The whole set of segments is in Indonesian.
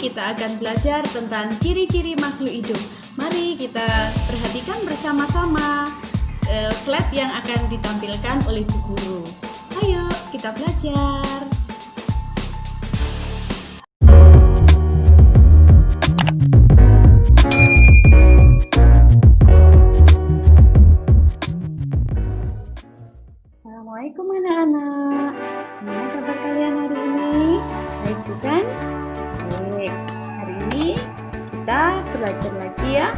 kita akan belajar tentang ciri-ciri makhluk hidup. Mari kita perhatikan bersama-sama slide yang akan ditampilkan oleh Bu Guru. Ayo kita belajar. Assalamualaikum anak-anak. Gimana kabar kalian hari ini? Baik bukan? Baik. Hari ini kita belajar lagi ya.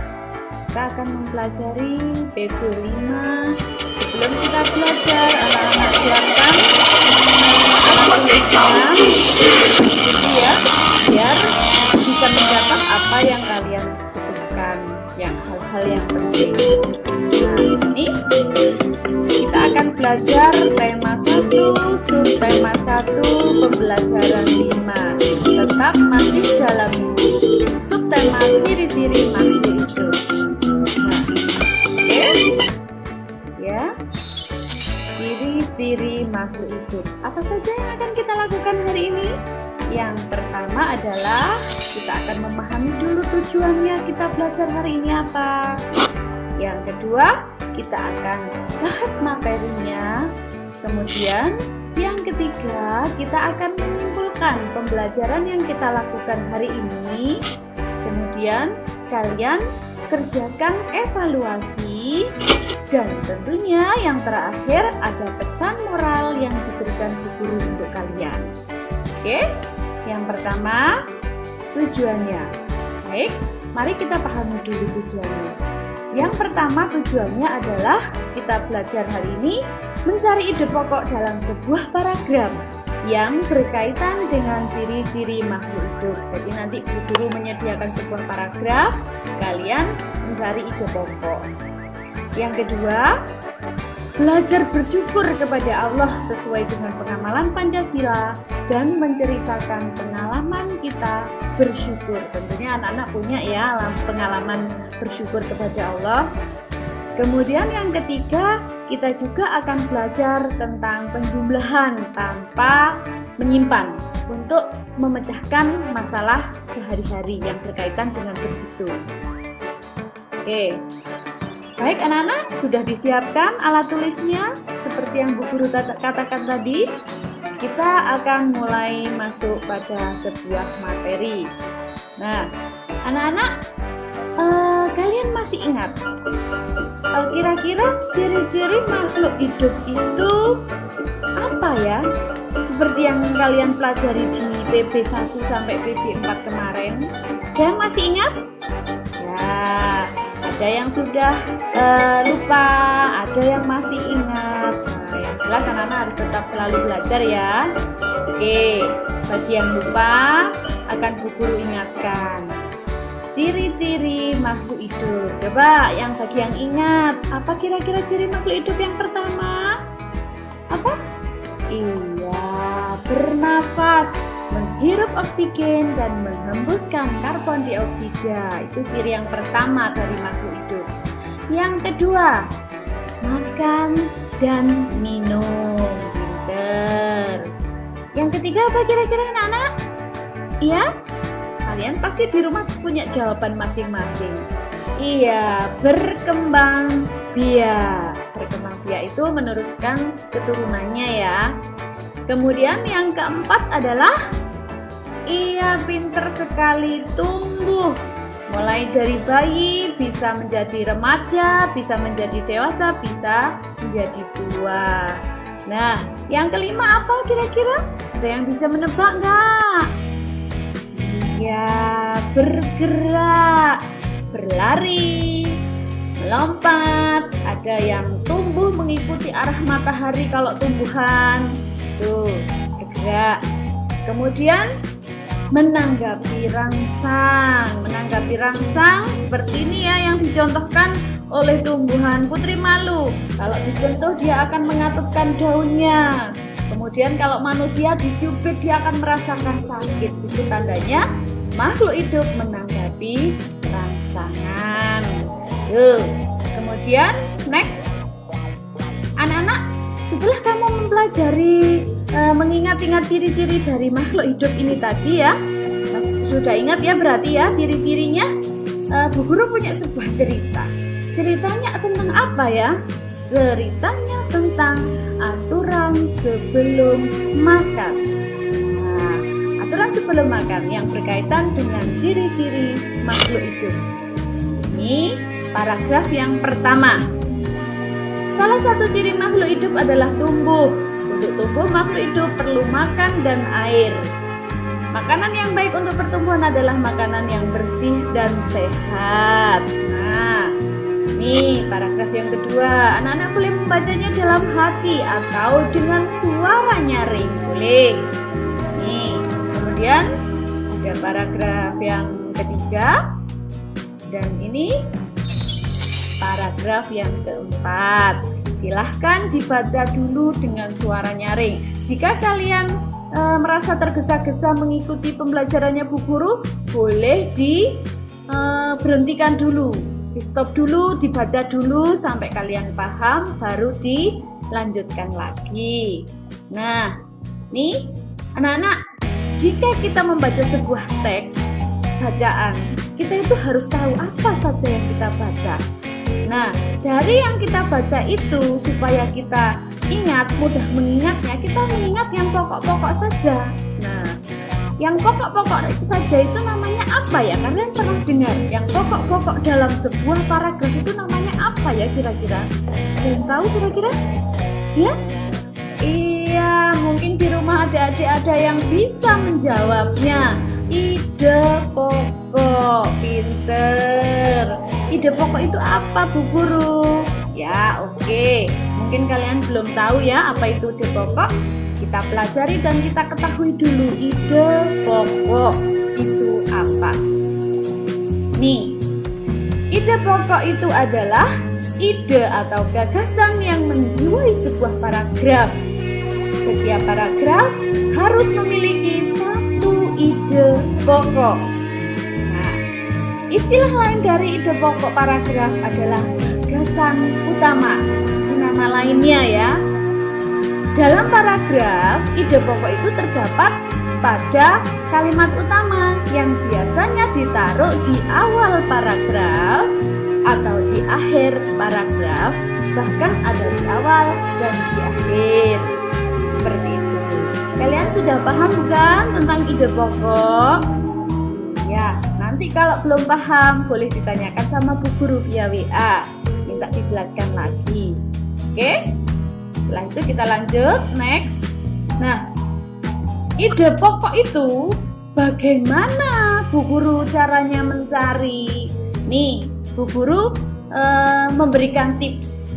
Kita akan mempelajari PB 5. Sebelum kita belajar, anak-anak siapkan alat tulisnya ya, biar bisa mencatat apa yang kalian butuhkan, yang hal-hal yang penting. Nah, ini kita akan belajar tema 1, subtema 1, pembelajaran 5. Tetap masih dalam subtema ciri-ciri makhluk hidup. Nah, oke. Ya. Ciri-ciri makhluk hidup. Apa saja yang akan kita lakukan hari ini? Yang pertama adalah kita akan memahami dulu tujuannya kita belajar hari ini apa. Yang kedua, kita akan bahas materinya. Kemudian yang ketiga, kita akan menyimpulkan pembelajaran yang kita lakukan hari ini. Kemudian kalian kerjakan evaluasi. Dan tentunya yang terakhir ada pesan moral yang diberikan Bu Guru untuk kalian. Oke, yang pertama tujuannya. Baik, mari kita pahami dulu tujuannya. Yang pertama tujuannya adalah kita belajar hari ini mencari ide pokok dalam sebuah paragraf yang berkaitan dengan ciri-ciri makhluk hidup. Jadi nanti Bu Guru menyediakan sebuah paragraf, kalian mencari ide pokok. Yang kedua, belajar bersyukur kepada Allah sesuai dengan pengamalan Pancasila dan menceritakan pengalaman kita bersyukur. Tentunya anak-anak punya ya pengalaman bersyukur kepada Allah. Kemudian yang ketiga, kita juga akan belajar tentang penjumlahan tanpa menyimpan untuk memecahkan masalah sehari-hari yang berkaitan dengan berhitung. Oke. Baik anak-anak, sudah disiapkan alat tulisnya seperti yang Bu Guru katakan tadi. Kita akan mulai masuk pada sebuah materi. Nah, anak-anak, kalian masih ingat kira-kira ciri-ciri makhluk hidup itu apa ya? Seperti yang kalian pelajari di PB 1 sampai PB 4 kemarin. Kalian masih ingat? Ya, ada yang sudah lupa, ada yang masih ingat. Nah, yang jelas anak-anak harus tetap selalu belajar ya. Oke, bagi yang lupa akan Bu Guru ingatkan. Ciri-ciri makhluk hidup. Coba yang bagi yang ingat, apa kira-kira ciri makhluk hidup yang pertama? Apa? Iya, bernafas, menghirup oksigen dan menghembuskan karbon dioksida. Itu ciri yang pertama dari makhluk hidup. Yang kedua, makan dan minum. Pinter. Yang ketiga apa kira-kira anak-anak? Iya? Kalian pasti di rumah punya jawaban masing-masing. Iya, berkembang biak. Berkembang biak itu meneruskan keturunannya ya. Kemudian yang keempat adalah iya, pinter sekali, tumbuh. Mulai dari bayi, bisa menjadi remaja, bisa menjadi dewasa, bisa menjadi tua. Nah, yang kelima apa kira-kira? Ada yang bisa menebak nggak? Iya, bergerak, berlari, melompat. Ada yang tumbuh mengikuti arah matahari kalau tumbuhan. Tuh, bergerak. Kemudian menanggapi rangsang. Menanggapi rangsang seperti ini ya yang dicontohkan oleh tumbuhan putri malu. Kalau disentuh dia akan mengatupkan daunnya. Kemudian kalau manusia dicubit dia akan merasakan sakit. Itu tandanya makhluk hidup menanggapi rangsangan. Kemudian next. Anak-anak, setelah kamu mempelajari mengingat-ingat ciri-ciri dari makhluk hidup ini tadi ya, Sudah ingat ya berarti ya ciri-cirinya? Bu Guru punya sebuah cerita. Ceritanya tentang apa ya? Ceritanya tentang aturan sebelum makan. Nah, aturan sebelum makan yang berkaitan dengan ciri-ciri makhluk hidup. Ini paragraf yang pertama. Salah satu ciri makhluk hidup adalah tumbuh. Untuk tumbuh, makhluk hidup perlu makan dan air. Makanan yang baik untuk pertumbuhan adalah makanan yang bersih dan sehat. Nah, ini paragraf yang kedua. Anak-anak boleh membacanya dalam hati atau dengan suara nyaring. Boleh. Nih, kemudian ada paragraf yang ketiga. Dan ini paragraf yang keempat. Silahkan dibaca dulu dengan suara nyaring. Jika kalian merasa tergesa-gesa mengikuti pembelajarannya Bu Guru, boleh diberhentikan dulu. Di stop dulu, dibaca dulu sampai kalian paham, baru dilanjutkan lagi. Nah, nih anak-anak, jika kita membaca sebuah teks bacaan, kita itu harus tahu apa saja yang kita baca. Nah, dari yang kita baca itu, supaya kita ingat, mudah mengingatnya, kita mengingat yang pokok-pokok saja. Nah, yang pokok-pokok saja itu namanya apa ya? Kalian pernah dengar yang pokok-pokok dalam sebuah paragraf itu namanya apa ya kira-kira? Kalian tahu kira-kira? Ya? Iya, mungkin di rumah ada yang bisa menjawabnya. Ide pokok, pinter. Ide pokok itu apa Bu Guru? Ya, oke. Mungkin kalian belum tahu ya apa itu ide pokok. Kita pelajari dan kita ketahui dulu ide pokok itu apa. Nih, ide pokok itu adalah ide atau gagasan yang menjiwai sebuah paragraf. Setiap paragraf harus memiliki satu ide pokok. Nah, istilah lain dari ide pokok paragraf adalah gagasan utama. Di nama lainnya ya. Dalam paragraf, ide pokok itu terdapat pada kalimat utama yang biasanya ditaruh di awal paragraf atau di akhir paragraf, bahkan ada di awal dan di akhir. Seperti itu. Kalian sudah paham bukan tentang ide pokok? Ya, nanti kalau belum paham boleh ditanyakan sama Bu Guru via WA. Minta dijelaskan lagi. Oke? Setelah itu kita lanjut, next. Nah, ide pokok itu bagaimana Bu Guru caranya mencari? Nih, Bu Guru memberikan tips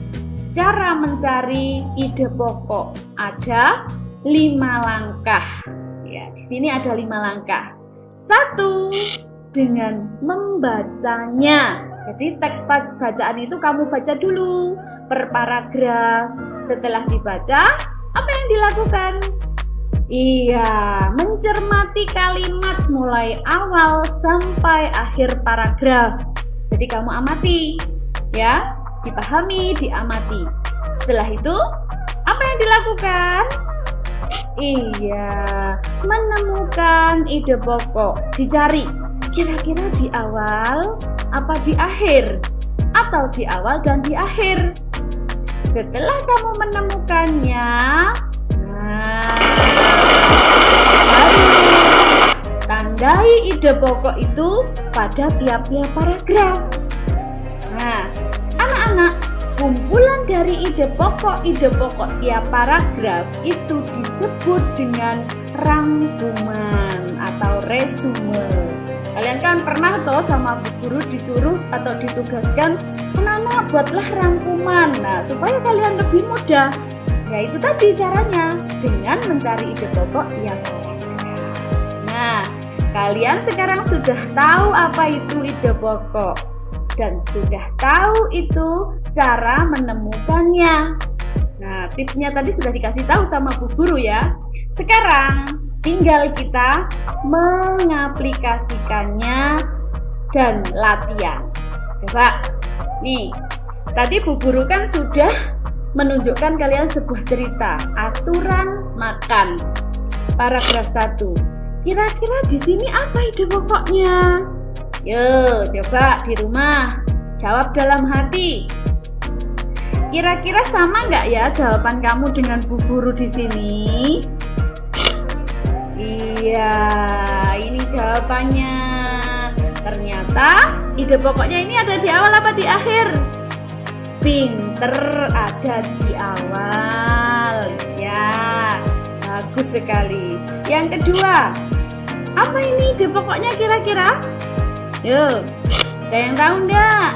cara mencari ide pokok. Ada 5 langkah. Ya, di sini ada 5 langkah. 1, dengan membacanya. Jadi teks bacaan itu kamu baca dulu per paragraf. Setelah dibaca, apa yang dilakukan? Iya, mencermati kalimat mulai awal sampai akhir paragraf. Jadi kamu amati, ya, dipahami, diamati. Setelah itu, apa yang dilakukan? Iya, menemukan ide pokok, dicari. Kira-kira di awal apa di akhir? Atau di awal dan di akhir? Setelah kamu menemukannya, baru tandai ide pokok itu pada tiap-tiap paragraf. Nah, anak-anak, kumpulan dari ide pokok tiap paragraf itu disebut dengan rangkuman atau resume. Kalian kan pernah toh sama Bu Guru disuruh atau ditugaskan, anak-anak buatlah rangkuman. Nah, supaya kalian lebih mudah, ya itu tadi caranya, dengan mencari ide pokok yang Nah, kalian sekarang sudah tahu apa itu ide pokok dan sudah tahu itu cara menemukannya. Nah, tipsnya tadi sudah dikasih tahu sama Bu Guru ya. Sekarang tinggal kita mengaplikasikannya dan latihan. Coba, nih, tadi Bu Guru kan sudah menunjukkan kalian sebuah cerita, aturan makan. Paragraf 1. Kira-kira di sini apa ide pokoknya? Yo, coba di rumah jawab dalam hati. Kira-kira sama nggak ya jawaban kamu dengan Bu Guru di sini? Iya, ini jawabannya. Ternyata ide pokoknya ini ada di awal apa di akhir? Pinter, ada di awal. Ya, bagus sekali. Yang kedua, apa ini ide pokoknya kira-kira? Yuk, ada yang tahu enggak?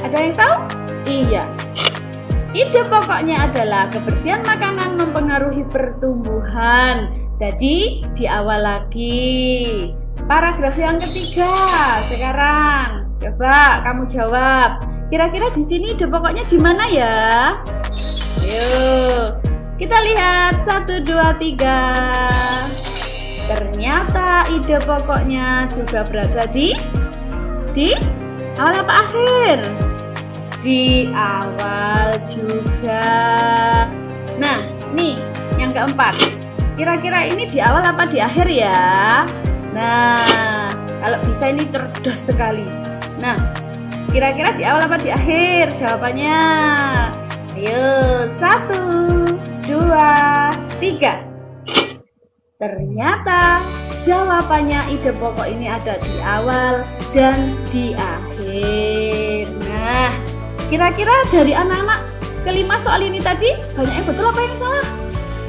Ada yang tahu? Iya. Ide pokoknya adalah kebersihan makanan mempengaruhi pertumbuhan. Jadi, di awal lagi. Paragraf yang ketiga sekarang. Coba kamu jawab. Kira-kira di sini ide pokoknya di mana ya? Yuk, kita lihat 1, 2, 3. Ternyata ide pokoknya juga berada di awal apa akhir? Di awal juga. Nah, nih yang keempat. Kira-kira ini di awal apa di akhir ya? Nah, kalau bisa ini cerdas sekali. Nah, kira-kira di awal apa di akhir jawabannya? Ayo, 1, 2, 3. Ternyata jawabannya ide pokok ini ada di awal dan di akhir. Nah, kira-kira dari anak-anak kelima soal ini tadi banyak yang betul apa yang salah?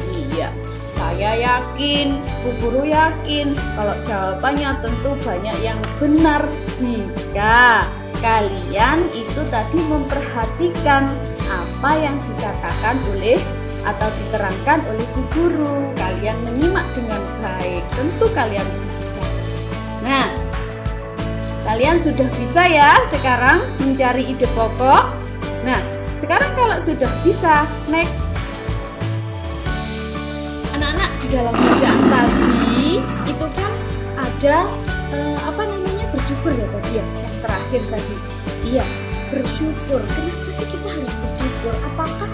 Iya, saya yakin, Bu Guru yakin kalau jawabannya tentu banyak yang benar jika kalian itu tadi memperhatikan apa yang dikatakan oleh atau diterangkan oleh Bu Guru. Kalian menyimak dengan baik, tentu kalian bisa. Nah, kalian sudah bisa ya sekarang mencari ide pokok. Nah, sekarang kalau sudah bisa, next. Anak-anak, di dalam bacaan tadi itu kan ada bersyukur ya tadi ya, yang terakhir tadi. Iya, bersyukur. Kenapa sih kita harus bersyukur? Apakah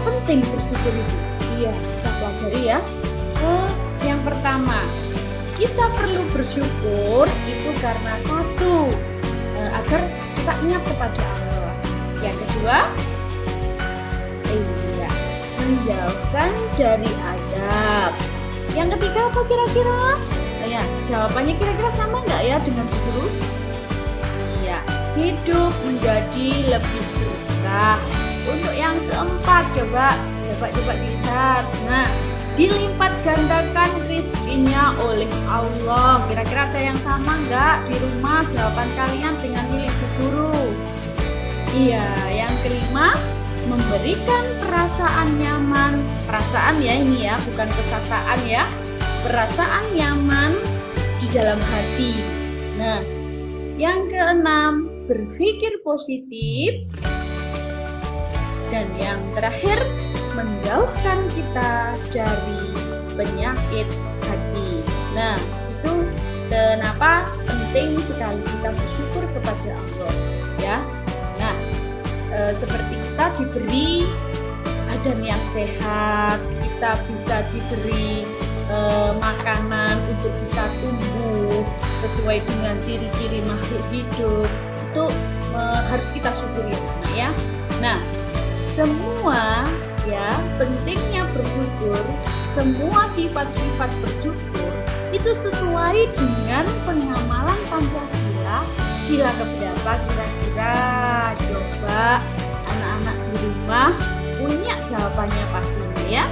penting bersyukur itu? Iya, kita pelajari ya. Yang pertama, kita perlu bersyukur itu karena satu, agar kita ingat kepada Allah. Yang kedua, menjauhkan dari adab. Yang ketiga apa kira-kira? Ya, jawabannya kira-kira sama nggak ya dengan Bu Guru? Iya, hidup menjadi lebih berkah. Untuk yang keempat, coba dilihat. Nah, dilipat gandakan rezekinya oleh Allah. Kira-kira ada yang sama nggak di rumah jawaban kalian dengan milik Bu Guru? Iya, yang kelima, memberikan perasaan nyaman. Perasaan ya ini ya, bukan kesasaan ya. Perasaan nyaman di dalam hati. Nah, yang keenam, berpikir positif. Dan yang terakhir, menjauhkan kita dari penyakit hati. Nah, itu kenapa penting sekali kita bersyukur kepada Allah ya. Nah, seperti kita diberi badan yang sehat, kita bisa diberi makanan untuk bisa tumbuh sesuai dengan ciri-ciri makhluk hidup, itu harus kita syukuri ya. Nah, semua ya, pentingnya bersyukur, semua sifat-sifat bersyukur itu sesuai dengan pengamalan Pancasila. Sila keberapa kira-kira? Coba anak-anak di rumah punya jawabannya pastinya ya.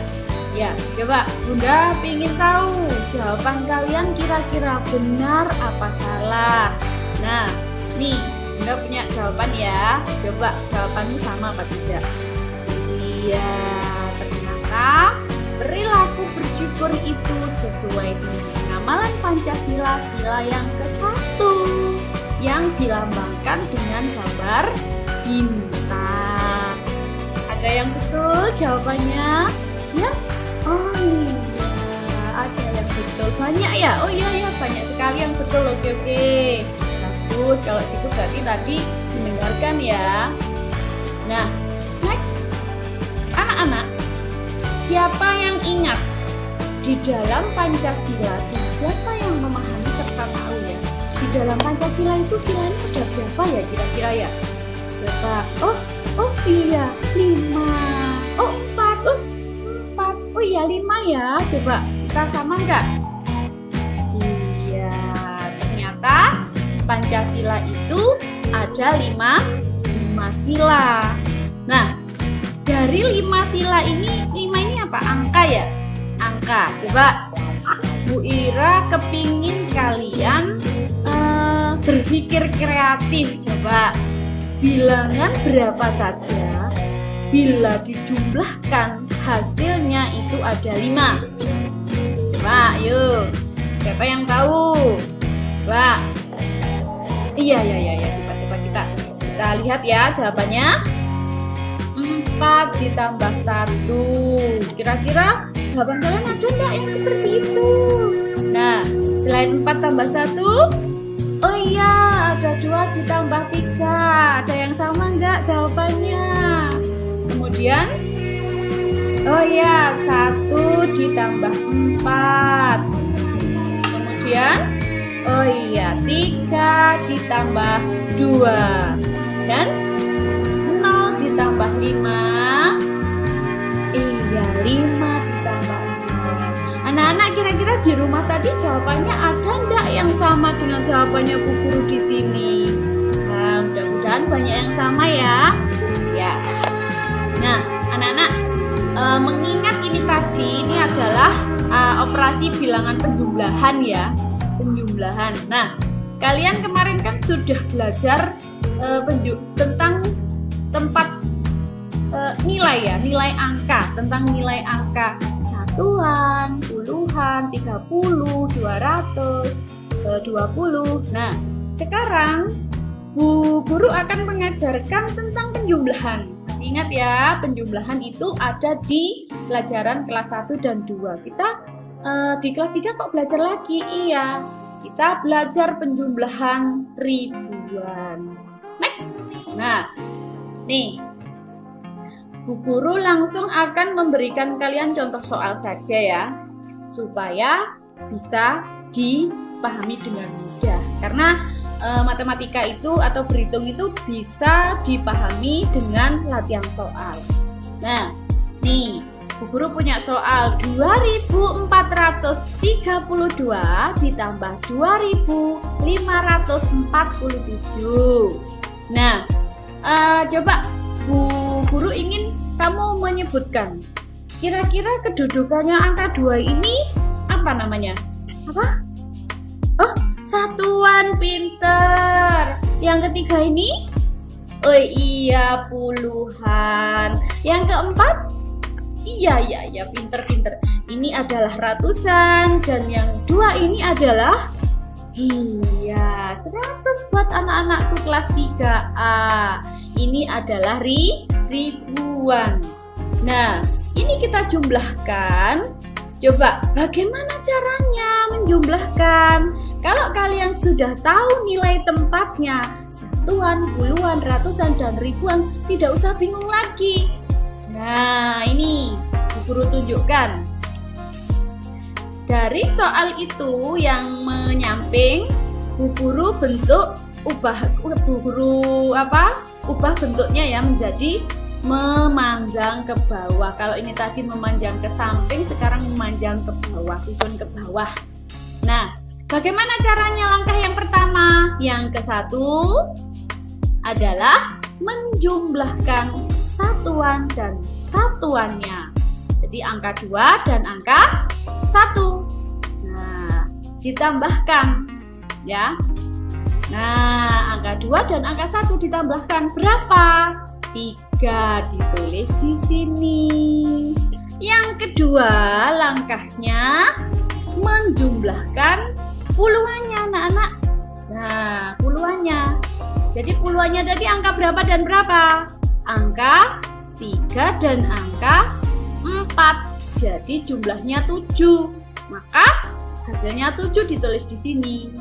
Ya, coba Bunda ingin tahu jawaban kalian kira-kira benar apa salah. Nah, nih Bunda punya jawaban ya. Coba jawabanmu sama apa tidak? Iya, ternyata perilaku bersyukur itu sesuai dengan pengamalan Pancasila sila yang ke-1 yang dilambangkan dengan gambar bintang. Ada yang betul jawabannya? Ya? Oh iya, ada yang betul. Banyak ya? Oh iya, banyak sekali yang betul. Oke. Bagus, kalau gitu berarti tadi mendengarkan ya. Nah, next. Anak-anak, siapa yang ingat di dalam Pancasila, siapa yang memahami serta tahu ya? Di dalam Pancasila itu silanya ada berapa ya kira-kira ya? Berapa? Oh iya, 5. Oh 4. Oh iya 5 ya. Coba kita sama nggak? Iya, ternyata Pancasila itu ada 5 sila. Nah, dari 5 sila ini, 5 ini apa? Angka ya? Angka. Coba Bu Ira kepingin kalian berpikir kreatif. Coba bilangan berapa saja bila dijumlahkan hasilnya itu ada 5. Coba yuk, siapa yang tahu? Coba. Iya. Coba kita lihat ya jawabannya. 4 ditambah 1. Kira-kira jawaban kalian ada enggak yang seperti itu? Nah, selain 4 tambah 1, oh iya, ada 2 ditambah 3. Ada yang sama enggak jawabannya? Kemudian, oh iya, 1 ditambah 4. Kemudian, oh iya, 3 ditambah 2. Dan 0 ditambah 5. Iya, 5 ditambah 5. Anak-anak kira-kira di rumah tadi jawabannya ada enggak yang sama dengan jawabannya Bu Guru di sini? Nah, mudah-mudahan banyak yang sama ya. Ya. Nah, anak-anak mengingat ini tadi ini adalah operasi bilangan penjumlahan ya. Penjumlahan. Nah, kalian kemarin kan sudah belajar tentang tempat nilai ya, nilai angka, tentang nilai angka satuan, puluhan, 30, 200, 20. Nah, sekarang Bu Guru akan mengajarkan tentang penjumlahan. Masih ingat ya, penjumlahan itu ada di pelajaran kelas 1 dan 2. Kita di kelas 3 kok belajar lagi? Iya, kita belajar penjumlahan ribuan. Next. Nah, nih Bu Guru langsung akan memberikan kalian contoh soal saja ya, supaya bisa dipahami dengan mudah. Karena matematika itu atau berhitung itu bisa dipahami dengan latihan soal. Nah, nih Bu Guru punya soal 2432 ditambah 2547. Nah, coba Bu Guru ingin kamu menyebutkan kira-kira kedudukannya angka 2 ini apa namanya? Apa? Oh, satuan, pinter. Yang ketiga ini? Oh iya, puluhan. Yang keempat? Iya, pinter. Ini adalah ratusan dan yang 2 ini adalah iya, 100 buat anak-anakku kelas 3A. Ini adalah ribuan. Nah, ini kita jumlahkan. Coba, bagaimana caranya menjumlahkan? Kalau kalian sudah tahu nilai tempatnya, satuan, puluhan, ratusan, dan ribuan, tidak usah bingung lagi. Nah, ini Bu Guru tunjukkan. Dari soal itu yang menyamping, Bu Guru ubah bentuknya ya menjadi memanjang ke bawah. Kalau ini tadi memanjang ke samping, sekarang memanjang ke bawah, susun ke bawah. Nah, bagaimana caranya? Langkah yang pertama, yang ke-1 adalah menjumlahkan satuan dan satuannya. Jadi angka 2 dan angka 1. Nah, ditambahkan ya. Nah, angka 2 dan angka 1 ditambahkan berapa? 3 ditulis di sini. Yang kedua, langkahnya menjumlahkan puluhannya, anak-anak. Nah, puluhannya. Jadi puluhannya tadi angka berapa dan berapa? Angka 3 dan angka 4. Jadi jumlahnya 7. Maka hasilnya 7 ditulis di sini.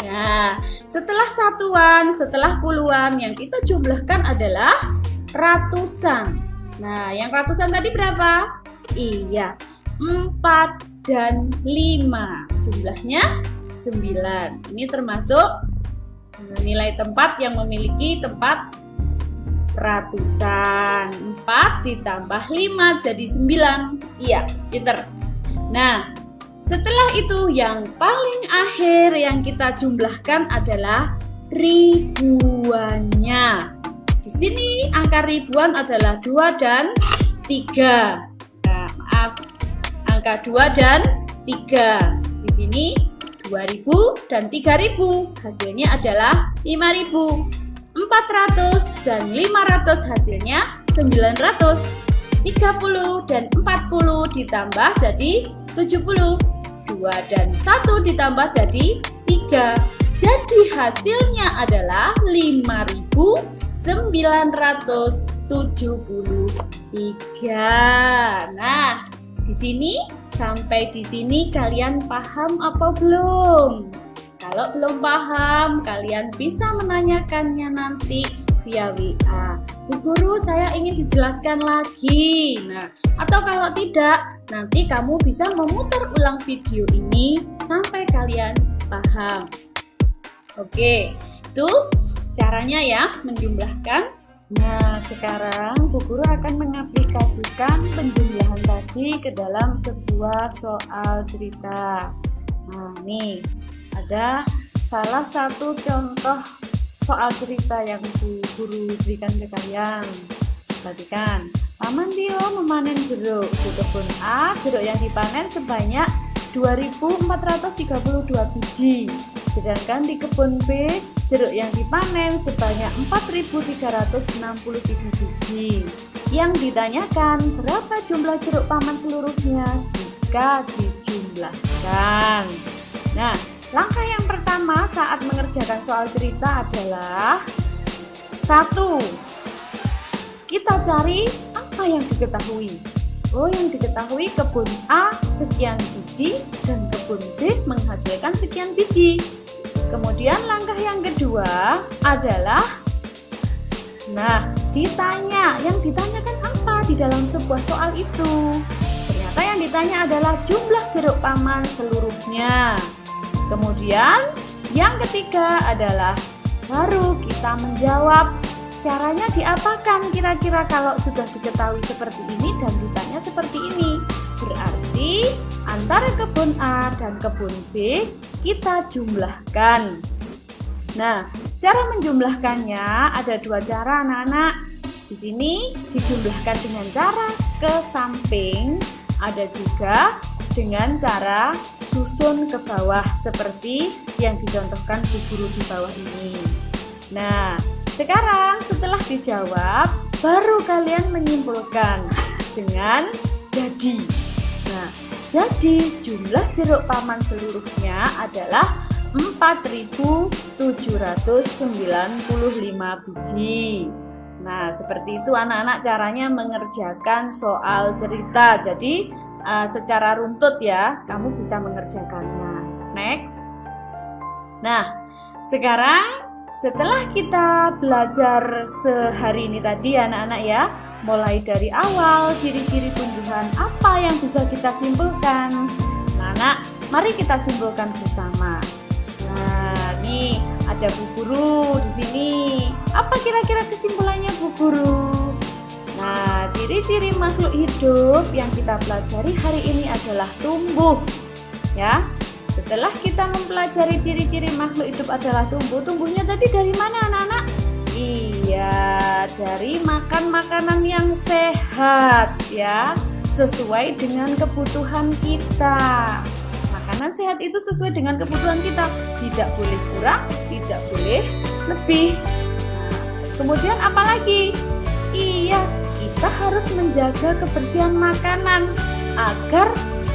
Nah, setelah satuan, setelah puluhan, yang kita jumlahkan adalah ratusan. Nah, yang ratusan tadi berapa? Iya, 4 dan 5. Jumlahnya 9. Ini termasuk nilai tempat yang memiliki tempat ratusan. 4 ditambah 5 jadi 9. Iya, pinter. Nah, setelah itu yang paling akhir yang kita jumlahkan adalah ribuannya. Di sini angka ribuan adalah 2 dan 3. Nah, maaf. Angka 2 dan 3. Di sini 2000 dan 3000. Hasilnya adalah 5000. 400 dan 500 hasilnya 900. 30 dan 40 ditambah jadi 70. 2 dan 1 ditambah jadi 3. Jadi hasilnya adalah 5973. Nah, di sini sampai di sini kalian paham apa belum? Kalau belum paham, kalian bisa menanyakannya nanti via WA. Bu Guru, saya ingin dijelaskan lagi. Nah, atau kalau tidak, nanti kamu bisa memutar ulang video ini sampai kalian paham. Oke, itu caranya ya menjumlahkan. Nah, sekarang Bu Guru akan mengaplikasikan penjumlahan tadi ke dalam sebuah soal cerita. Nah, nih ada salah satu contoh soal cerita yang Bu Guru berikan ke kalian. Perhatikan, Paman Tio memanen jeruk di kebun A. Jeruk yang dipanen sebanyak 2432 biji. Sedangkan di kebun B, jeruk yang dipanen sebanyak 4363 biji. Yang ditanyakan, berapa jumlah jeruk paman seluruhnya jika dijumlahkan? Nah, langkah yang pertama saat mengerjakan soal cerita adalah 1. Kita cari apa yang diketahui. Oh, yang diketahui kebun A sekian biji dan kebun B menghasilkan sekian biji. Kemudian langkah yang kedua adalah, nah, ditanya. Yang ditanyakan apa di dalam sebuah soal itu? Ternyata yang ditanya adalah jumlah jeruk paman seluruhnya. Kemudian yang ketiga adalah baru kita menjawab. Caranya diapakan kira-kira kalau sudah diketahui seperti ini dan ditanya seperti ini? Berarti antara kebun A dan kebun B kita jumlahkan. Nah, cara menjumlahkannya ada 2 cara, anak-anak. Di sini dijumlahkan dengan cara ke samping, ada juga dengan cara susun ke bawah seperti yang dicontohkan Bu Guru di bawah ini. Nah, sekarang setelah dijawab, baru kalian menyimpulkan dengan jadi. Nah, jadi jumlah jeruk paman seluruhnya adalah 4795 biji. Nah, seperti itu anak-anak caranya mengerjakan soal cerita. Jadi secara runtut ya, kamu bisa mengerjakannya. Next. Nah, sekarang setelah kita belajar sehari ini tadi anak-anak ya, mulai dari awal ciri-ciri tumbuhan apa yang bisa kita simpulkan. Nah, anak, mari kita simpulkan bersama. Nah, nih ada Bu Guru di sini. Apa kira-kira kesimpulannya Bu Guru? Nah, ciri-ciri makhluk hidup yang kita pelajari hari ini adalah tumbuh. Ya. Setelah kita mempelajari ciri-ciri makhluk hidup adalah tumbuh, tumbuhnya tadi dari mana anak-anak? Iya, dari makan makanan yang sehat ya, sesuai dengan kebutuhan kita. Makanan sehat itu sesuai dengan kebutuhan kita, tidak boleh kurang, tidak boleh lebih. Kemudian apa lagi? Iya, kita harus menjaga kebersihan makanan agar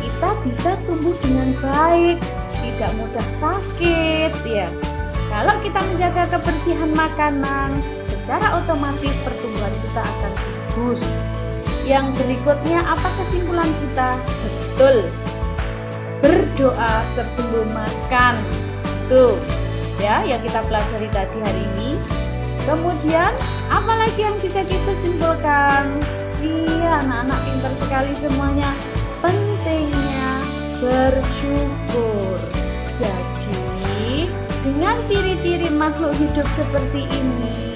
kita bisa tumbuh dengan baik, tidak mudah sakit ya. Kalau kita menjaga kebersihan makanan, secara otomatis pertumbuhan kita akan bagus. Yang berikutnya apa kesimpulan kita? Betul. Berdoa sebelum makan. Tuh, ya yang kita pelajari tadi hari ini. Kemudian apa lagi yang bisa kita simpulkan? Iya, anak-anak pintar sekali semuanya. Penting bersyukur. Jadi, dengan ciri-ciri makhluk hidup seperti ini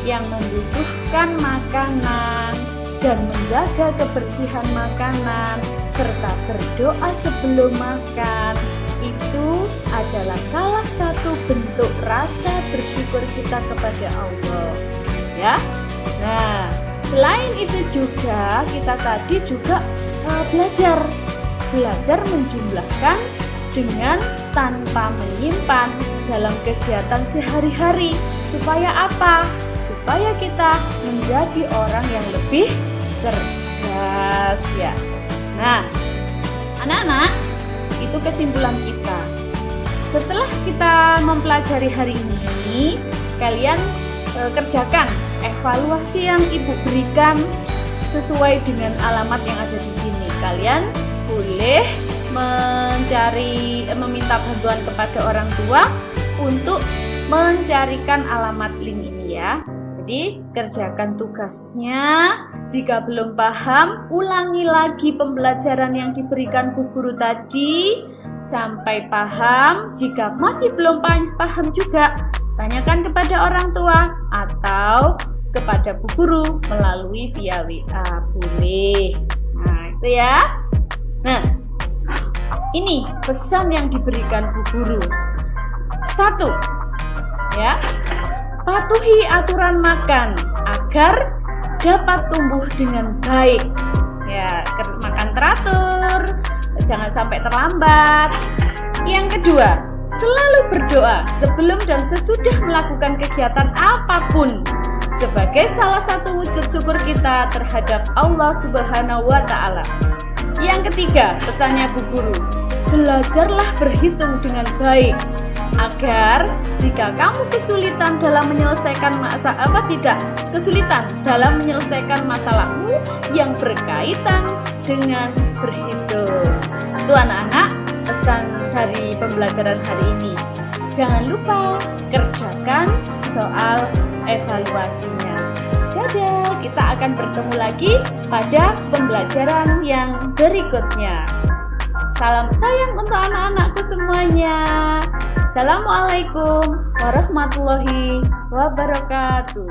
yang membutuhkan makanan dan menjaga kebersihan makanan serta berdoa sebelum makan, itu adalah salah satu bentuk rasa bersyukur kita kepada Allah, ya. Nah, selain itu juga kita tadi juga belajar menjumlahkan dengan tanpa menyimpan dalam kegiatan sehari-hari. Supaya apa? Supaya kita menjadi orang yang lebih cerdas, ya. Nah, anak-anak, itu kesimpulan kita. Setelah kita mempelajari hari ini, kalian kerjakan evaluasi yang Ibu berikan sesuai dengan alamat yang ada di sini. Kalian boleh meminta bantuan kepada orang tua untuk mencarikan alamat link ini, ya. Jadi kerjakan tugasnya. Jika belum paham, ulangi lagi pembelajaran yang diberikan Bu Guru tadi sampai paham. Jika masih belum paham juga, tanyakan kepada orang tua atau kepada Bu Guru melalui via WA, boleh. Nah, itu ya. Nah, ini pesan yang diberikan Bu Guru. 1, ya, patuhi aturan makan agar dapat tumbuh dengan baik. Ya, makan teratur, jangan sampai terlambat. Yang kedua, selalu berdoa sebelum dan sesudah melakukan kegiatan apapun sebagai salah satu wujud syukur kita terhadap Allah Subhanahu wa Ta'ala. Yang ketiga, pesannya Bu Guru, belajarlah berhitung dengan baik agar jika kamu kesulitan dalam menyelesaikan masalahmu yang berkaitan dengan berhitung. Itu anak-anak pesan dari pembelajaran hari ini. Jangan lupa kerjakan soal evaluasinya. Dadah, kita akan bertemu lagi pada pembelajaran yang berikutnya. Salam sayang untuk anak-anakku semuanya. Assalamualaikum warahmatullahi wabarakatuh.